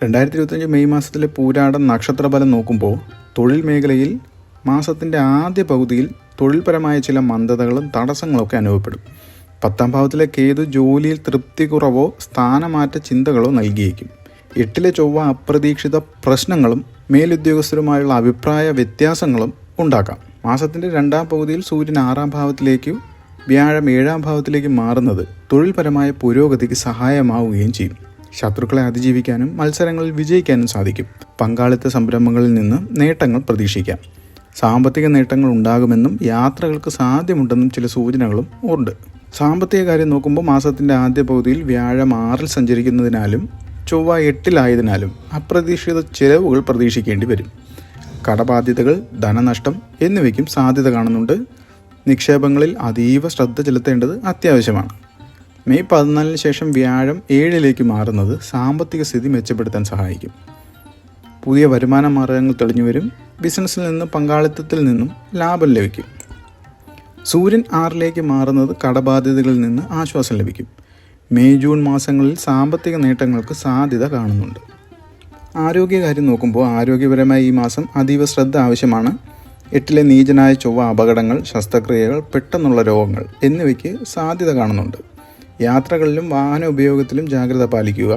2025 May മാസത്തിലെ പൂരാടം നക്ഷത്രഫലം നോക്കുമ്പോൾ തൊഴിൽ മേഖലയിൽ മാസത്തിൻ്റെ ആദ്യ പകുതിയിൽ തൊഴിൽപരമായ ചില മന്ദതകളും തടസ്സങ്ങളൊക്കെ അനുഭവപ്പെടും. 10ാം ഭാവത്തിലെ കേതു ജോലിയിൽ തൃപ്തി കുറവോ സ്ഥാനമാറ്റ ചിന്തകളോ നൽകിയേക്കും. 8ലെ ചൊവ്വ അപ്രതീക്ഷിത പ്രശ്നങ്ങളും മേലുദ്യോഗസ്ഥരുമായുള്ള അഭിപ്രായ വ്യത്യാസങ്ങളും ഉണ്ടാക്കാം. മാസത്തിൻ്റെ 2ാം പകുതിയിൽ സൂര്യൻ 6ാം ഭാവത്തിലേക്കും വ്യാഴം 7ാം ഭാവത്തിലേക്ക് മാറുന്നത് തൊഴിൽപരമായ പുരോഗതിക്ക് സഹായമാവുകയും ചെയ്യും. ശത്രുക്കളെ അതിജീവിക്കാനും മത്സരങ്ങളിൽ വിജയിക്കാനും സാധിക്കും. പങ്കാളിത്ത സംരംഭങ്ങളിൽ നിന്ന് നേട്ടങ്ങൾ പ്രതീക്ഷിക്കാം. സാമ്പത്തിക നേട്ടങ്ങൾ ഉണ്ടാകുമെന്നും യാത്രകൾക്ക് സാധ്യമുണ്ടെന്നും ചില സൂചനകളും ഉണ്ട്. സാമ്പത്തിക കാര്യം നോക്കുമ്പോൾ മാസത്തിൻ്റെ ആദ്യ പകുതിയിൽ വ്യാഴം 6ൽ സഞ്ചരിക്കുന്നതിനാലും ചൊവ്വ 8ലായതിനാലും അപ്രതീക്ഷിത ചിലവുകൾ പ്രതീക്ഷിക്കേണ്ടി വരും. കടബാധ്യതകൾ, ധനനഷ്ടം എന്നിവയ്ക്കും സാധ്യത കാണുന്നുണ്ട്. നിക്ഷേപങ്ങളിൽ അതീവ ശ്രദ്ധ ചെലുത്തേണ്ടത് അത്യാവശ്യമാണ്. മെയ് 14 ശേഷം വ്യാഴം 7ലേക്ക് മാറുന്നത് സാമ്പത്തിക സ്ഥിതി മെച്ചപ്പെടുത്താൻ സഹായിക്കും. പുതിയ വരുമാന മാർഗങ്ങൾ തെളിഞ്ഞു വരും. ബിസിനസ്സിൽ നിന്നും പങ്കാളിത്തത്തിൽ നിന്നും ലാഭം ലഭിക്കും. സൂര്യൻ 6ലേക്ക് മാറുന്നത് കടബാധ്യതകളിൽ നിന്ന് ആശ്വാസം ലഭിക്കും. മെയ് ജൂൺ മാസങ്ങളിൽ സാമ്പത്തിക നേട്ടങ്ങൾക്ക് സാധ്യത കാണുന്നുണ്ട്. ആരോഗ്യകാര്യം നോക്കുമ്പോൾ ആരോഗ്യപരമായി ഈ മാസം അതീവ ശ്രദ്ധ ആവശ്യമാണ്. 8ലെ നീചനായ ചൊവ്വ അപകടങ്ങൾ, ശസ്ത്രക്രിയകൾ, പെട്ടെന്നുള്ള രോഗങ്ങൾ എന്നിവയ്ക്ക് സാധ്യത കാണുന്നുണ്ട്. യാത്രകളിലും വാഹന ഉപയോഗത്തിലും ജാഗ്രത പാലിക്കുക.